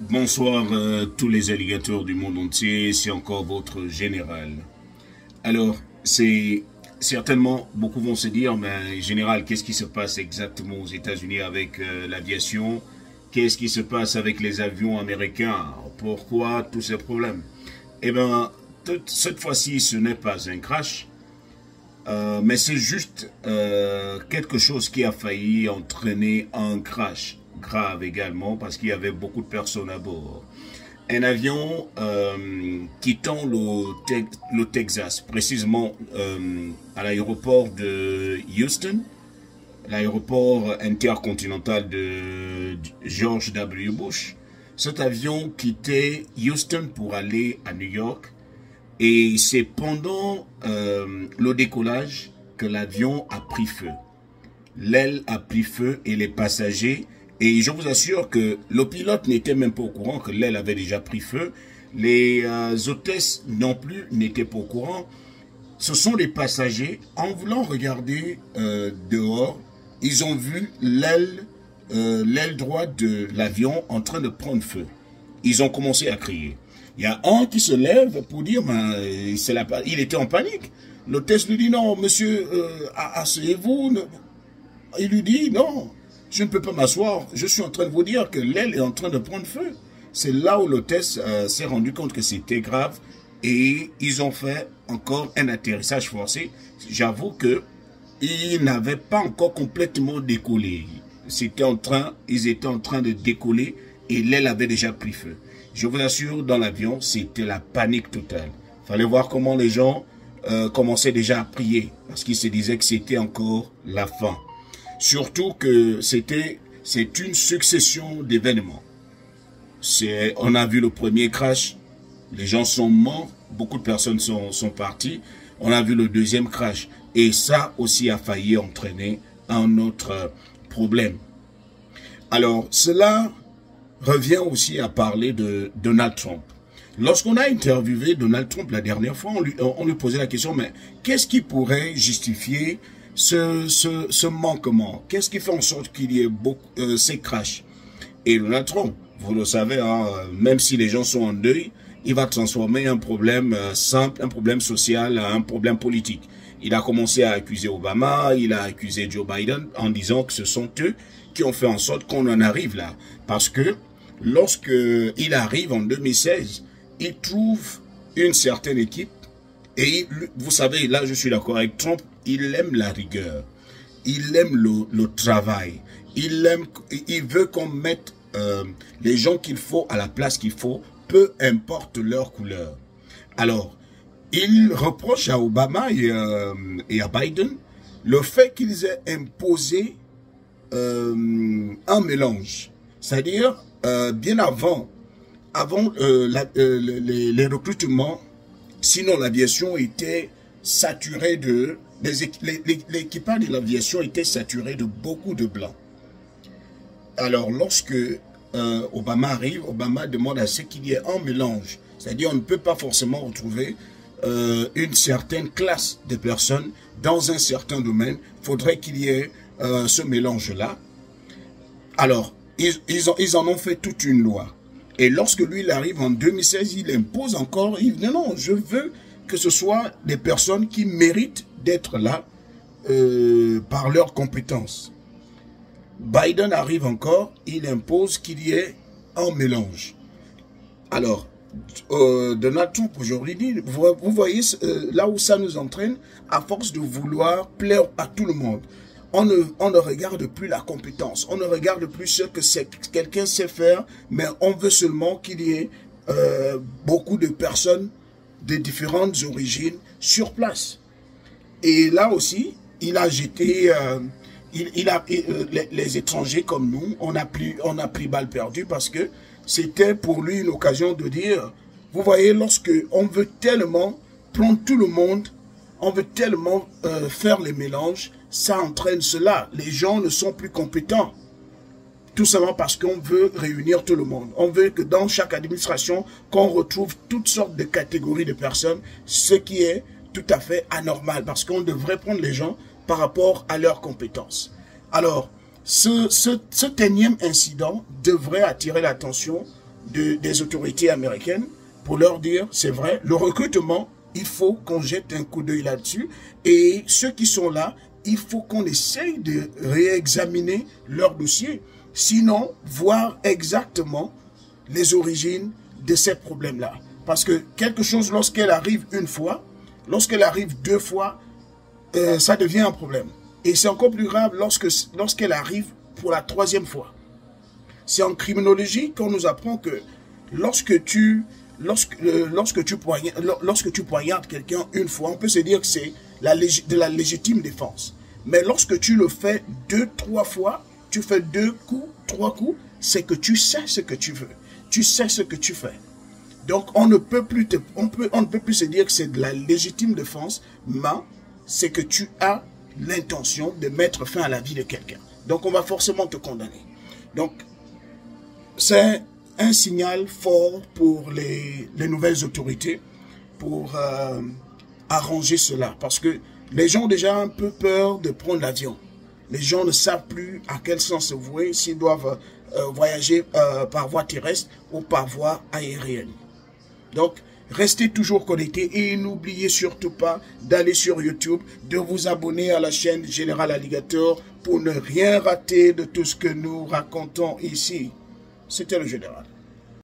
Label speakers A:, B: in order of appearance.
A: Bonsoir tous les alligators du monde entier, c'est encore votre général. Alors, c'est certainement, beaucoup vont se dire, mais général, qu'est-ce qui se passe exactement aux États-Unis avec l'aviation? Qu'est-ce qui se passe avec les avions américains? Pourquoi tous ces problèmes? Eh bien, cette fois-ci, ce n'est pas un crash, mais c'est juste quelque chose qui a failli entraîner un crash grave également parce qu'il y avait beaucoup de personnes à bord. Un avion quittant le Texas, précisément à l'aéroport de Houston, l'aéroport intercontinental de George W. Bush. Cet avion quittait Houston pour aller à New York et c'est pendant le décollage que l'avion a pris feu. L'aile a pris feu et les passagers, et je vous assure que le pilote n'était même pas au courant que l'aile avait déjà pris feu. Les hôtesses non plus n'étaient pas au courant. Ce sont les passagers, en voulant regarder dehors, ils ont vu l'aile droite de l'avion en train de prendre feu. Ils ont commencé à crier. Il y a un qui se lève pour dire, il était en panique. L'hôtesse lui dit, non, monsieur, asseyez-vous. Il lui dit, non, je ne peux pas m'asseoir. Je suis en train de vous dire que l'aile est en train de prendre feu. C'est là où l'hôtesse s'est rendu compte que c'était grave et ils ont fait encore un atterrissage forcé. J'avoue que ils n'avaient pas encore complètement décollé. Ils étaient en train de décoller et l'aile avait déjà pris feu. Je vous assure, dans l'avion, c'était la panique totale. Il fallait voir comment les gens commençaient déjà à prier parce qu'ils se disaient que c'était encore la fin. Surtout que c'est une succession d'événements. On a vu le premier crash, les gens sont morts, beaucoup de personnes sont parties. On a vu le deuxième crash et ça aussi a failli entraîner un autre problème. Alors, cela revient aussi à parler de Donald Trump. Lorsqu'on a interviewé Donald Trump la dernière fois, on lui posait la question, mais qu'est-ce qui pourrait justifier ce manquement? Qu'est-ce qui fait en sorte qu'il y ait ces crashs? Et Donald Trump, vous le savez, hein, même si les gens sont en deuil, il va transformer un problème simple, un problème social, en un problème politique. Il a commencé à accuser Obama, il a accusé Joe Biden en disant que ce sont eux qui ont fait en sorte qu'on en arrive là. Parce que lorsque il arrive en 2016, il trouve une certaine équipe et vous savez, là je suis d'accord avec Trump, il aime la rigueur, il aime le travail, il veut qu'on mette les gens qu'il faut à la place qu'il faut, peu importe leur couleur. Alors, il reproche à Obama et à Biden le fait qu'ils aient imposé un mélange. C'est-à-dire, bien avant les recrutements, sinon l'aviation était saturée l'équipage de l'aviation était saturé de beaucoup de blancs. Alors, lorsque Obama arrive, Obama demande à ce qu'il y ait un mélange. C'est-à-dire, on ne peut pas forcément retrouver une certaine classe de personnes dans un certain domaine. Il faudrait qu'il y ait ce mélange-là. Alors, ils en ont fait toute une loi. Et lorsque lui, il arrive en 2016, il impose encore, il dit non, je veux que ce soit des personnes qui méritent d'être là par leurs compétences. Biden arrive encore, il impose qu'il y ait un mélange. Alors, Donald Trump aujourd'hui dit, vous voyez là où ça nous entraîne, à force de vouloir plaire à tout le monde. On ne regarde plus la compétence, on ne regarde plus ce que quelqu'un sait faire, mais on veut seulement qu'il y ait beaucoup de personnes de différentes origines sur place. Et là aussi, il a jeté, les étrangers comme nous, on a pris balle perdue parce que c'était pour lui une occasion de dire, vous voyez, lorsque on veut tellement prendre tout le monde, on veut tellement faire les mélanges, ça entraîne cela. Les gens ne sont plus compétents. Tout simplement parce qu'on veut réunir tout le monde. On veut que dans chaque administration, qu'on retrouve toutes sortes de catégories de personnes, ce qui est tout à fait anormal parce qu'on devrait prendre les gens par rapport à leurs compétences. Alors, ce énième incident devrait attirer l'attention
B: des autorités américaines pour leur dire, c'est vrai, le recrutement, il faut qu'on jette un coup d'œil là-dessus. Et ceux qui sont là, il faut qu'on essaye de réexaminer leur dossier. Sinon, voir exactement les origines de ces problèmes-là. Parce que quelque chose, lorsqu'elle arrive une fois, lorsqu'elle arrive deux fois, ça devient un problème. Et c'est encore plus grave lorsqu'elle arrive pour la troisième fois. C'est en criminologie qu'on nous apprend que lorsque tu poignardes quelqu'un une fois, on peut se dire que c'est de la légitime défense. Mais lorsque tu le fais deux, trois fois, tu fais deux coups, trois coups, c'est que tu sais ce que tu veux. Tu sais ce que tu fais. Donc, on ne peut plus se dire que c'est de la légitime défense, mais c'est que tu as l'intention de mettre fin à la vie de quelqu'un. Donc, on va forcément te condamner. Donc, c'est un signal fort pour les nouvelles autorités pour arranger cela. Parce que les gens ont déjà un peu peur de prendre l'avion. Les gens ne savent plus à quel sens se vouer, s'ils doivent voyager par voie terrestre ou par voie aérienne. Donc, restez toujours connectés et n'oubliez surtout pas d'aller sur YouTube, de vous abonner à la chaîne Général Alligator pour ne rien rater de tout ce que nous racontons ici. C'était le Général.